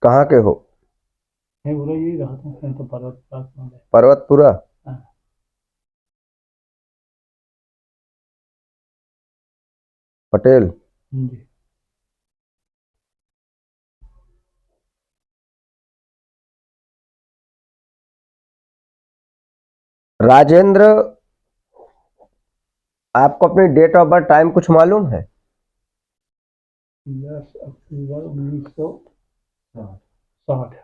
कहाँ के हो? मैं बोला यही रहा था, मैं तो पर्वत पास में है। पर्वतपुरा। हाँ। पटेल। जी। राजेंद्र, आपको अपनी डेट ऑफ बर्थ टाइम कुछ मालूम है? 10 अक्टूबर 1960।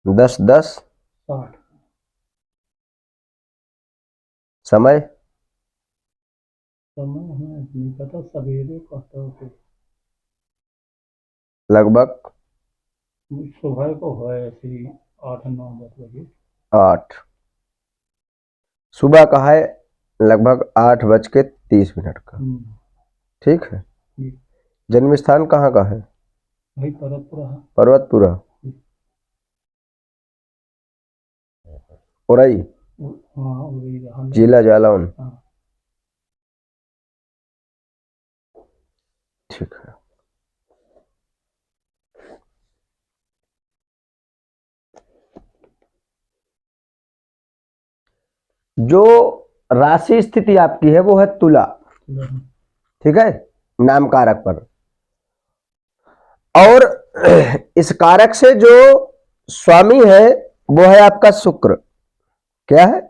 10/10। 60। समय? समय हमें नहीं पता, सवेरे कहते हो लगभग कि सुबह को है ऐसे ही 8-9-10 बजे। 8। सुबह का है लगभग 8:30 का। ठीक है। जी। जन्म स्थान कहाँ का है? भाई पर्वतपुरा है। पर्वतपुरा। उरई। हाँ वही रहा नहीं। जिला जालौन। हाँ। ठीक है। जो राशि स्थिति आपकी है वो है तुला। ठीक है, नाम कारक पर। और इस कारक से जो स्वामी है वो है आपका शुक्र। क्या है?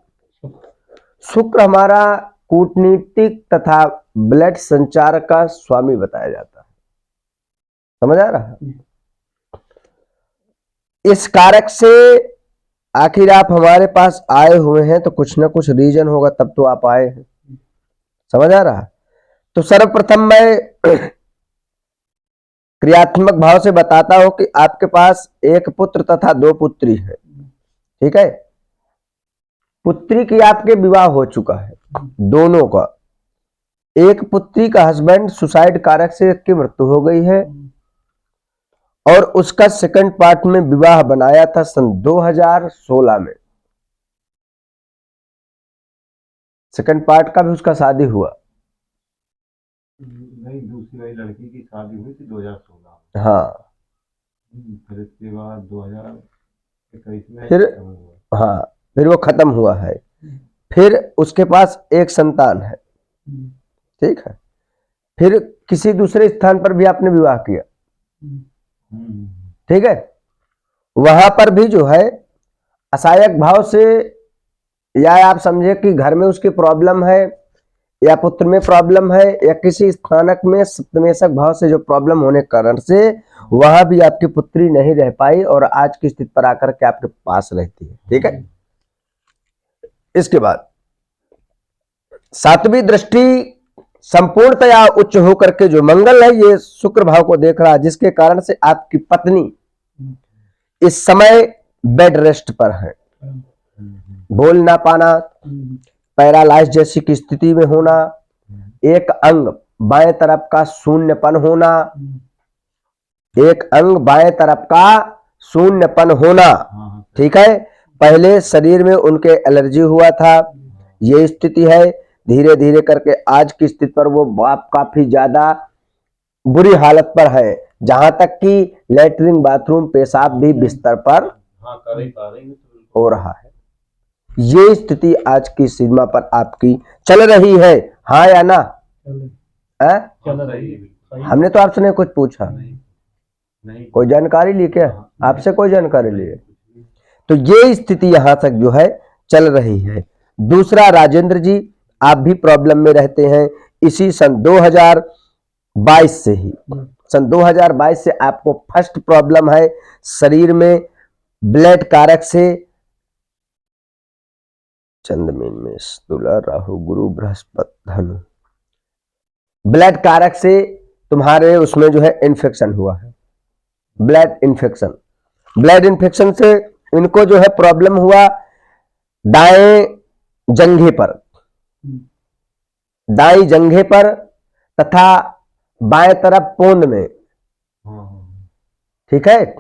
शुक्र हमारा कूटनीतिक तथा ब्लड संचार का स्वामी बताया जाता है। समझ आ रहा है? इस कारक से आखिर आप हमारे पास आए हुए हैं तो कुछ ना कुछ रीजन होगा, तब तो आप आए हैं। समझ आ रहा है? तो सर्वप्रथम मैं क्रियात्मक भाव से बताता हूं कि आपके पास एक पुत्र तथा 2 पुत्री है। ठीक है। पुत्री की आपके विवाह हो चुका है, दोनों का। एक पुत्री का हस्बैंड सुसाइड कारक से की मृत्यु हो गई है और उसका सेकंड पार्ट में विवाह बनाया था सन 2016 में। सेकंड पार्ट का भी उसका शादी हुआ। नहीं, दूसरी वाली लड़की की शादी हुई थी 2016। हाँ। फिर इसके बाद 2021 में फिर खत्म हुआ। हाँ, फिर वो खत्म हुआ है। फिर उसके पास एक संतान है। ठीक है। फिर किसी दूसरे स्थान पर भी आपने विवाह किया। ठीक है। वहां पर भी जो है असहायक भाव से, या आप समझे कि घर में उसकी प्रॉब्लम है, या पुत्र में प्रॉब्लम है, या किसी स्थानक में सप्तमेशक भाव से जो प्रॉब्लम होने के कारण से वहां भी आपकी पुत्री नहीं रह पाई और आज की स्थिति पर आकर के आपके पास रहती है। ठीक है। इसके बाद 7वीं दृष्टि संपूर्णतया उच्च होकर के जो मंगल है ये शुक्र भाव को देख रहा है, जिसके कारण से आपकी पत्नी इस समय बेड रेस्ट पर है। बोल ना पाना, पैरालाइज जैसी की स्थिति में होना, एक अंग बाएं तरफ का शून्यपन होना, एक अंग बाएं तरफ का शून्यपन होना। ठीक है। पहले शरीर में उनके एलर्जी हुआ था, ये स्थिति है। धीरे धीरे करके आज की स्थिति पर वो बाप काफी ज्यादा बुरी हालत पर है, जहां तक कि लेटरिन बाथरूम पेशाब भी बिस्तर पर हो रहा है। ये स्थिति आज की सीमा पर आपकी चल रही है, हाँ या ना? चल रही है। हमने तो आपसे नहीं कुछ पूछा, कोई जानकारी ली क्या? आपसे कोई जानकारी ली है? तो ये स्थिति यहां तक जो है चल रही है। दूसरा, राजेंद्र जी, आप भी प्रॉब्लम में रहते हैं इसी सन 2022 से ही। सन 2022 से आपको फर्स्ट प्रॉब्लम है शरीर में ब्लड कारक से। चंद्रमीन में तुला, राहु, गुरु, बृहस्पति, धनु, ब्लड कारक से तुम्हारे उसमें जो है इन्फेक्शन हुआ है। ब्लड इन्फेक्शन, ब्लड इन्फेक्शन से इनको जो है प्रॉब्लम हुआ दाएं जंघे पर, दाई जंघे पर तथा बाएं तरफ पोंद में। ठीक है।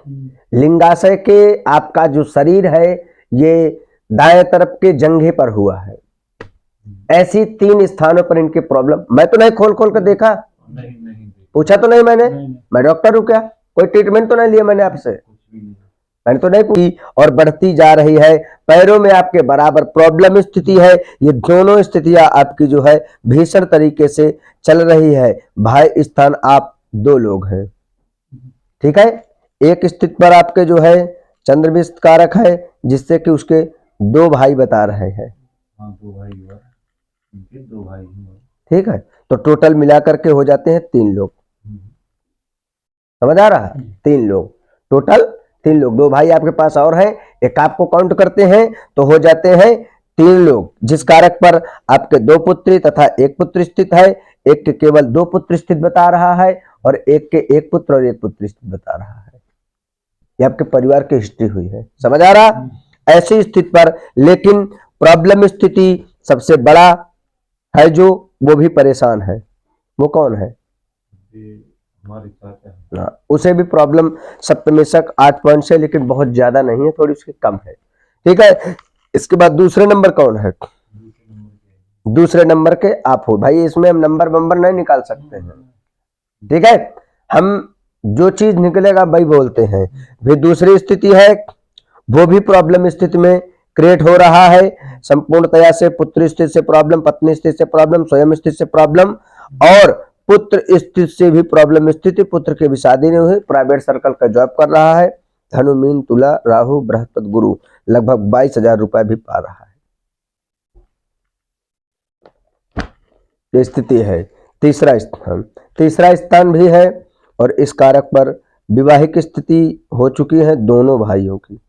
लिंगाशय के आपका जो शरीर है ये दाएं तरफ के जंघे पर हुआ है। ऐसी 3 स्थानों पर इनके प्रॉब्लम, मैं तो नहीं खोल खोल कर देखा, नहीं नहीं देख पूछा तो नहीं मैंने, नहीं, नहीं। मैं डॉक्टर हूं क्या, कोई ट्रीटमेंट तो नहीं लिया मैंने आपसे, कुछ भी नहीं। मैंने तो नहीं पूछी, और बढ़ती जा रही है। पैरों में आपके बराबर प्रॉब्लम स्थिति है। ये दोनों स्थितियां आपकी जो है भीषण तरीके से चल रही है। भाई स्थान आप 2 लोग हैं, ठीक है। एक स्थिति पर आपके जो है चंद्रविष्ट कारक है, जिससे कि उसके 2 भाई बता रहे हैं, हाँ 2 भाई हुआ, उनके 2 भाई हुआ। ठीक है। तो टोटल मिलाकर के हो जाते हैं 3 लोग, समझ आ रहा है, 3 लोग टोटल, 3 लोग, 2 भाई आपके पास और हैं, एक आपको काउंट करते हैं तो हो जाते हैं 3 लोग। जिस कारक पर आपके 2 पुत्री तथा 1 पुत्र स्थित है, एक के केवल 2 पुत्र स्थित बता रहा है और एक के 1 पुत्र और 1 पुत्र स्थित बता रहा है। ये आपके परिवार की हिस्ट्री हुई है, समझ आ रहा। ऐसी स्थिति पर लेकिन प्रॉब्लम स्थिति सबसे बड़ा है जो, वो भी परेशान है, वो कौन है, ये हमारे चाचा है। हाँ, उसे भी प्रॉब्लम सप्तमेशक 8 पॉइंट से, लेकिन बहुत ज्यादा नहीं है, थोड़ी उसकी कम है, ठीक है। इसके बाद दूसरे नंबर कौन है, दूसरे नंबर पे दूसरे नंबर के आप हो। भाई इसमें हम नंबर वंबर नहीं निकाल सकते हैं, ठीक है, हम जो चीज निकलेगा वही बोलते हैं। फिर दूसरी स्थिति है, वो भी प्रॉब्लम स्थिति में क्रिएट हो रहा है, संपूर्णतया से पुत्र स्थिति से प्रॉब्लम, पत्नी स्थिति से प्रॉब्लम, स्वयं स्थिति से प्रॉब्लम, और पुत्र स्थिति से भी प्रॉब्लम स्थिति, पुत्र की भी शादी नहीं हुई, प्राइवेट सर्कल का जॉब कर रहा है, धनु मीन तुला राहु बृहस्पति गुरु, लगभग 22,000 रुपए भी पा रहा है, ये स्थिति है। तीसरा स्थान भी है, और इस कारक पर विवाहिक स्थिति हो चुकी है दोनों भाइयों की,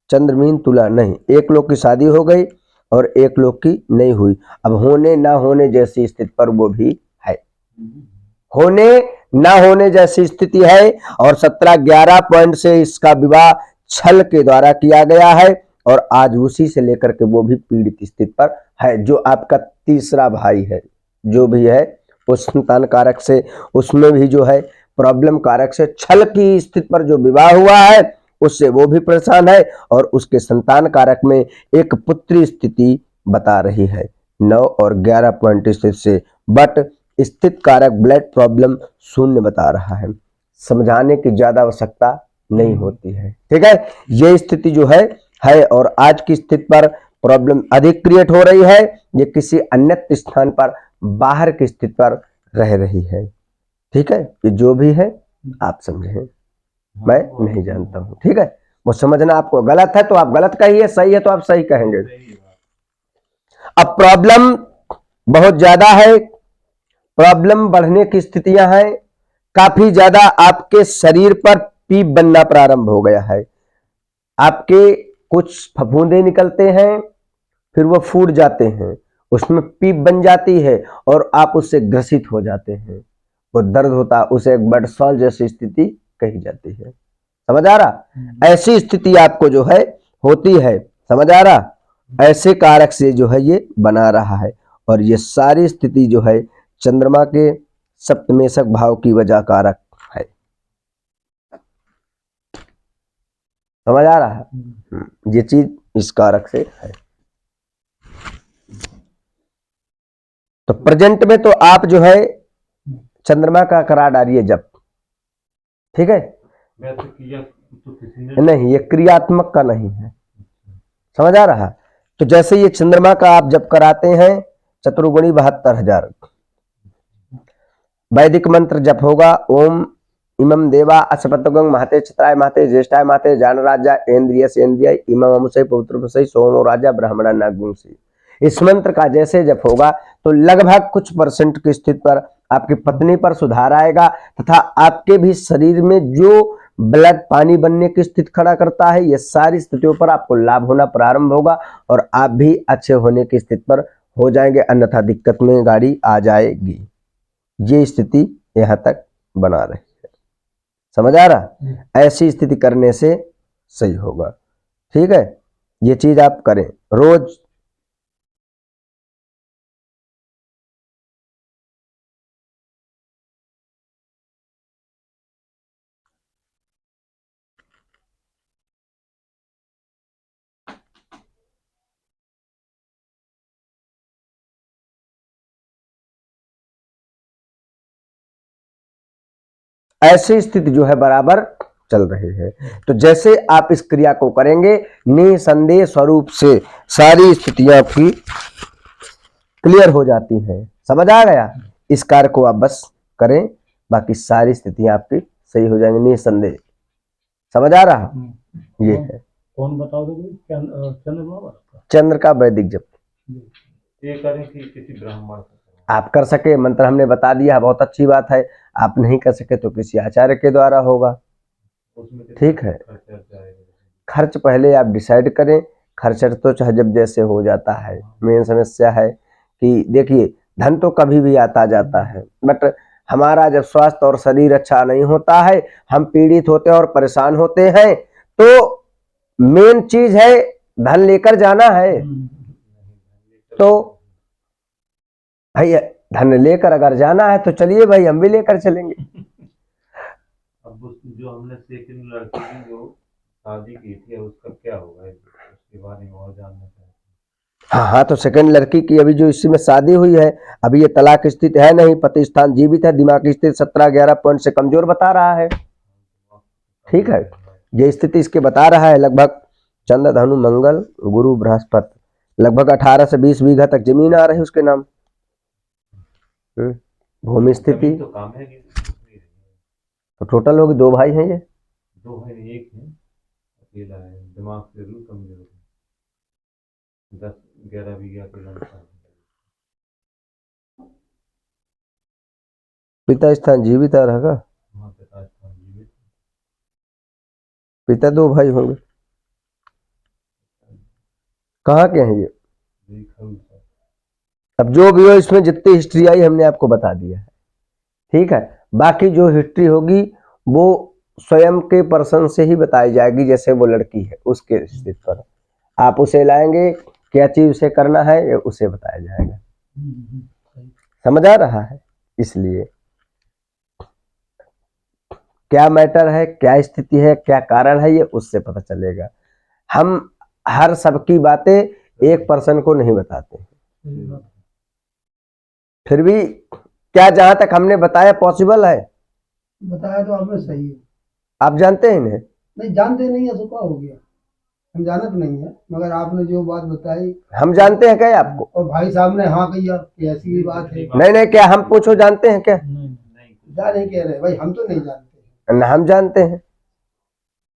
चंद्रमीन तुला नहीं, एक लोग की शादी हो गई और एक लोग की नहीं हुई। अब होने ना होने जैसी स्थिति पर वो भी है, होने ना होने जैसी स्थिति है, और 17-11 पॉइंट से इसका विवाह छल के द्वारा किया गया है, और आज उसी से लेकर के वो भी पीड़ित स्थिति पर है। जो आपका तीसरा भाई है जो भी है, उस संतान कारक से, उसमें भी जो है प्रॉब्लम कारक से छल की स्थिति पर जो विवाह हुआ है, उससे वो भी परेशान है, और उसके संतान कारक में एक पुत्री स्थिति बता रही है 9 और 11 पॉइंट स्थिति से, बट स्थित कारक ब्लड प्रॉब्लम 0 बता रहा है। समझाने की ज्यादा आवश्यकता नहीं होती है, ठीक है। ये स्थिति जो है, और आज की स्थिति पर प्रॉब्लम अधिक क्रिएट हो रही है, ये किसी अन्य स्थान पर बाहर की स्थिति पर रह रही है, ठीक है। ये जो भी है आप समझें, मैं नहीं जानता हूं, ठीक है। वो समझना आपको गलत है तो आप गलत कहिए, सही है तो आप सही कहेंगे। अब प्रॉब्लम बहुत ज्यादा है, प्रॉब्लम बढ़ने की स्थितियां हैं, काफी ज्यादा आपके शरीर पर पीप बनना प्रारंभ हो गया है, आपके कुछ फफूंदे निकलते हैं, फिर वो फूट जाते हैं, उसमें पीप बन जाती है और आप उससे ग्रसित हो जाते हैं, वो दर्द होता है, उसे एक बडसॉल जैसी स्थिति कही जाती है, समझ आ रहा। ऐसी स्थिति आपको जो है होती है, समझ आ रहा। ऐसे कारक से जो है ये बना रहा है, और ये सारी स्थिति जो है चंद्रमा के सप्तमेशक भाव की वजह कारक है, समझ आ रहा है। ये चीज इस कारक से है। तो प्रेजेंट में तो आप जो है चंद्रमा का करा डालिए जब, ठीक है। वैसे किया तो किसी ने नहीं, ये क्रियात्मक का नहीं है, समझ आ रहा। तो जैसे ये चंद्रमा का आप जब कराते हैं चतुर्गुणी 72,000, वैदिक मंत्र जप होगा, ओम इमं देवा अश्वत्थगं महते चित्राय महते ज्येष्ठाय महते जानराजा इंद्रिय सेन्द्रिय इमं अमुसै पवित्र सोमो राजा ब्राह्मणा नागुंसी। इस मंत्र का जैसे जप होगा तो लगभग कुछ परसेंट की स्थिति पर आपकी पत्नी पर सुधार आएगा, तथा आपके भी शरीर में जो ब्लड पानी बनने की स्थिति खड़ा करता है, ये सारी स्थितियों पर आपको लाभ होना प्रारंभ होगा, और आप भी अच्छे होने की स्थिति पर हो जाएंगे, अन्यथा दिक्कत में गाड़ी आ जाएगी। ये स्थिति यहां तक बना रही है, समझ आ रहा। ऐसी स्थिति करने से सही होगा, ठीक है। ये चीज आप करें रोज, ऐसी स्थिति जो है बराबर चल रही है। तो जैसे आप इस क्रिया को करेंगे निसंदेह स्वरूप से सारी स्थितियां आपकी क्लियर हो जाती हैं। समझ आ गया? इस कार्य को आप बस करें, बाकी सारी स्थितियां आपकी सही हो जाएंगी निसंदेह। समझ आ रहा? ये है कौन बताओ दोगे? चंद्रमा चंद्र का वैदिक जप। ये करें कि किसी ब्राह्मण को आप कर सके, मंत्र हमने बता दिया, बहुत अच्छी बात है। आप नहीं कर सके तो किसी आचार्य के द्वारा होगा। उसमें कितना ठीक है, खर्चा जाएगा? खर्च पहले आप डिसाइड करें। खर्च तो चाहे जब जैसे हो जाता है। मेन समस्या है कि देखिए धन तो कभी भी आता जाता है, बट हमारा जब स्वास्थ्य और शरीर अच्छा नहीं होता है, हम पीड़ित होते हैं और परेशान होते हैं, तो मेन चीज है धन लेकर जाना है। तो भाई धन लेकर अगर जाना है तो चलिए भाई, हम भी लेकर चलेंगे। अब जो हमने सेकंड लड़की की जो शादी की थी उसका क्या होगा, उसके बारे में और जानना चाहते हैं। हाँ, तो सेकंड लड़की की अभी जो इसी में शादी हुई है, अभी ये तलाक स्थिति है नहीं, पति स्थान जीवित है, दिमाग की स्थिति 17-11 पॉइंट से कमजोर बता रहा है। ठीक है, ये स्थिति इसके बता रहा है। लगभग चंद्र धनु मंगल गुरु बृहस्पति, लगभग 18 से 20 बीघा तक जमीन आ रही है उसके नाम। भूमि स्थिति तो काम है कि तो टोटल होगी, 2 भाई हैं ये। 2 है, 1 है, अकेला है, दिमाग से रूह कमजोर है, 10-11 बीघा के लगता। पिता स्थान जीवित आ रहेगा, वहाँ पिता स्थान जीवित, पिता 2 भाई होंगे। कहाँ के हैं ये? अब जो भी हो, इसमें जितनी हिस्ट्री आई हमने आपको बता दिया है। ठीक है, बाकी जो हिस्ट्री होगी वो स्वयं के पर्सन से ही बताई जाएगी। जैसे वो लड़की है उसके स्थिति पर आप उसे लाएंगे, क्या चीज उसे करना है ये उसे बताया जाएगा। समझ आ रहा है? इसलिए क्या मैटर है, क्या स्थिति है, क्या कारण है, ये उससे पता चलेगा। हम हर सबकी बातें एक पर्सन को नहीं बताते हैं। फिर भी क्या जहां तक हमने बताया पॉसिबल है? बताया तो आपने सही है। आप जानते हैं इन्हें? नहीं जानते नहीं है तो क्या हो गया, हम जानत नहीं है, मगर आपने जो बात बताई। हम जानते हैं क्या आपको? और भाई साहब ने हाँ कही कि ऐसी ही बात है। नहीं नहीं, क्या हम पूछो जानते हैं क्या? जा नहीं कह रहे भाई, हम तो नहीं जानते। न हम जानते हैं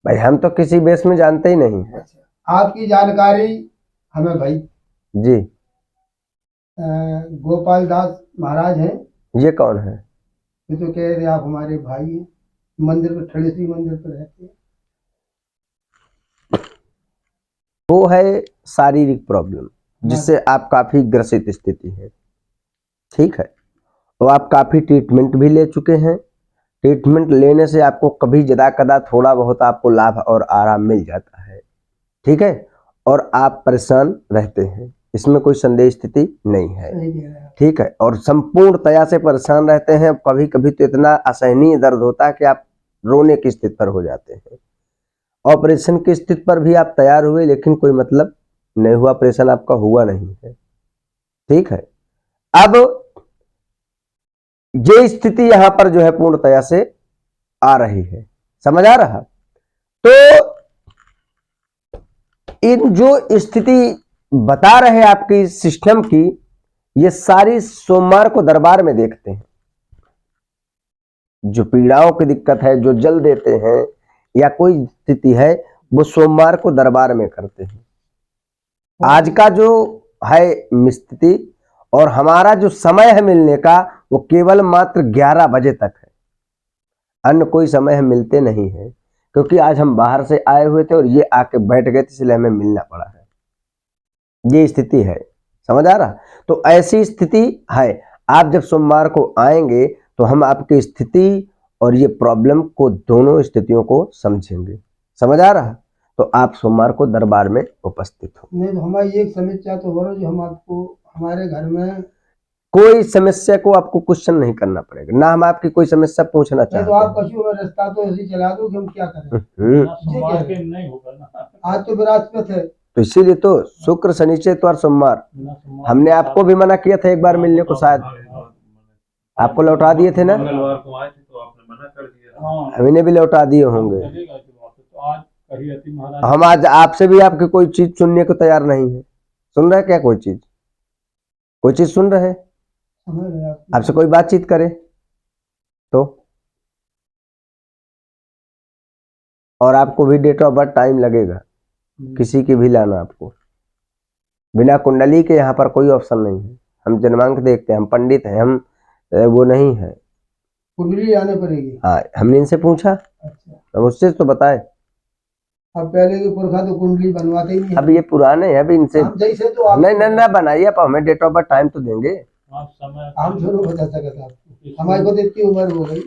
भाई, हम तो किसी बेस में जानते ही नहीं है। अच्छा, आपकी जानकारी हमें भाई जी। गोपाल दास महाराज हैं। ये कौन है? ये तो कह रहे आप हमारे भाई हैं, मंदिर पर ठड़ेसी मंदिर पर रहते हैं। वो है शारीरिक प्रॉब्लम जिससे आप काफी ग्रसित स्थिति है। ठीक है, तो आप काफी ट्रीटमेंट भी ले चुके हैं। ट्रीटमेंट लेने से आपको कभी जदा कदा थोड़ा बहुत आपको लाभ और आराम मिल जाता है। ठीक है, और आप परेशान रहते हैं, इसमें कोई संदेह स्थिति नहीं है। ठीक है, और संपूर्णतया से परेशान रहते हैं। कभी कभी तो इतना असहनीय दर्द होता है कि आप रोने की स्थिति पर हो जाते हैं। ऑपरेशन की स्थिति पर भी आप तैयार हुए, लेकिन कोई मतलब नहीं हुआ, ऑपरेशन आपका हुआ नहीं है। ठीक है, अब ये स्थिति यहां पर जो है पूर्णतया से आ रही है। समझ आ रहा? तो इन जो स्थिति बता रहे आपकी सिस्टम की, ये सारी सोमवार को दरबार में देखते हैं। जो पीड़ाओं की दिक्कत है, जो जल देते हैं या कोई स्थिति है, वो सोमवार को दरबार में करते हैं। आज का जो है स्थिति और हमारा जो समय है मिलने का, वो केवल मात्र 11 बजे तक है। अन्य कोई समय हम मिलते नहीं है, क्योंकि आज हम बाहर से आए हुए थे और ये आके बैठ गए थे, इसलिए हमें मिलना पड़ा है। ये स्थिति है। समझ आ रहा? तो ऐसी स्थिति है। आप जब सोमवार को आएंगे तो हम आपकी स्थिति और ये प्रॉब्लम को, दोनों स्थितियों को समझेंगे। समझ आ रहा? तो आप सोमवार को दरबार में उपस्थित हो। नहीं तो हमारी एक समस्या तो हो जो हम आपको हमारे घर में कोई समस्या को आपको क्वेश्चन नहीं करना पड़ेगा, ना हम आपकी कोई समस्या पूछना चाहते तो आप कछु रास्ता तो ऐसे चला दो कि हम क्या करें। नहीं होगा ना, आज तो बृहस्पति है, तो इसीलिए तो शुक्र शनि इतवार सोमवार हमने आपको भी मना किया था एक बार मिलने को, शायद आपको लौटा दिए थे ना। मंगलवार को आए थे तो आपने मना कर दिया। हाँ हम इन्हें भी लौटा दिए होंगे। चलेगा कि वहाँ पे तो आज कही रहती महाराज हम आज आपसे भी आपकी कोई चीज सुनने को तैयार नहीं है। सुन रहे क्या कोई चीज सुन रहे? समझ रहे हैं आप? आपसे कोई बातचीत करे तो, और आपको भी डेट ऑफ बर्थ टाइम लगेगा, किसी की भी लाना आपको। बिना कुंडली के यहाँ पर कोई ऑप्शन नहीं है। हम जन्मांक देखते हैं, हम पंडित हैं, हम वो नहीं है। कुंडली आने पड़ेगी। हाँ, हमने इनसे पूछा, अच्छा, हम उससे तो बताए। अब पहले के पुरखा तो कुंडली बनवाते ही नहीं अब ये पुराने हैं, अभी इनसे हम जैसे तो आप नहीं नहीं बनाइए, आप हमें डेट ऑफ बर्थ टाइम तो देंगे। आप समय हम थोड़ा बता सकते आपको, हमारे को तो इतनी उम्र हो गई,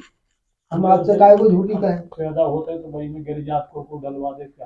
हम आपसे काय को झूठी कहें। पैदा होते तो वही में गिर जात को डलवा देते।